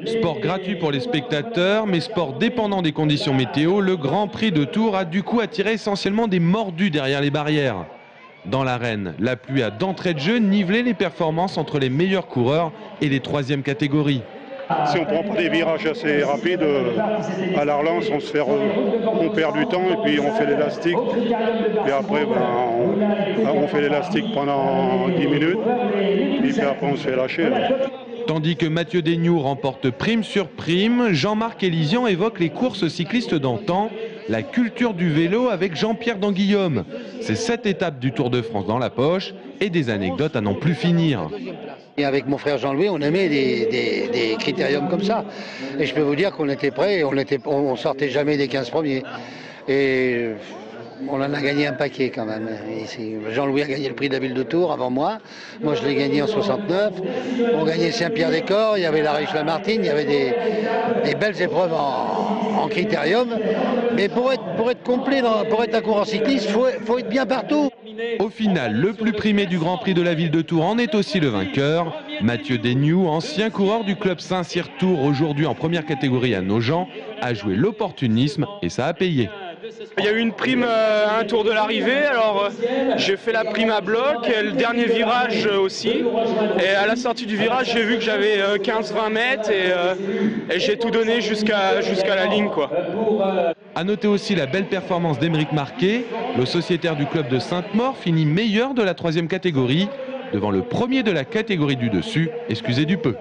Sport gratuit pour les spectateurs, mais sport dépendant des conditions météo, le Grand Prix de Tours a du coup attiré essentiellement des mordus derrière les barrières. Dans l'arène, la pluie a d'entrée de jeu nivelé les performances entre les meilleurs coureurs et les troisièmes catégories. Si on ne prend pas des virages assez rapides, à la relance, on perd du temps et puis on fait l'élastique. Et après, on fait l'élastique pendant 10 minutes et puis après on se fait lâcher. Tandis que Mathieu Desgnoux remporte prime sur prime, Jean-Marc Élisian évoque les courses cyclistes d'antan, la culture du vélo avec Jean-Pierre Danguillaume. C'est 7 étapes du Tour de France dans la poche et des anecdotes à n'en plus finir. Et avec mon frère Jean-Louis, on aimait des critériums comme ça. Et je peux vous dire qu'on était prêts, on sortait jamais des 15 premiers. Et on en a gagné un paquet quand même. Jean-Louis a gagné le prix de la ville de Tours avant moi. Moi je l'ai gagné en 69. On gagnait Saint-Pierre-des-Corps, il y avait la Reich-Lamartine, il y avait des belles épreuves en critérium. Mais pour être complet, pour être un coureur cycliste, il faut être bien partout. Au final, le plus primé du Grand Prix de la ville de Tours en est aussi le vainqueur. Mathieu Desgnoux, ancien coureur du club Saint-Cyr-Tours, aujourd'hui en première catégorie à Nogent, a joué l'opportunisme et ça a payé. Il y a eu une prime à un tour de l'arrivée, alors j'ai fait la prime à bloc, le dernier virage aussi. Et à la sortie du virage, j'ai vu que j'avais 15-20 mètres et j'ai tout donné jusqu'à la ligne, quoi. A noter aussi la belle performance d'Émeric Marquet. Le sociétaire du club de Sainte-Maure finit meilleur de la troisième catégorie, devant le premier de la catégorie du dessus, excusez du peu.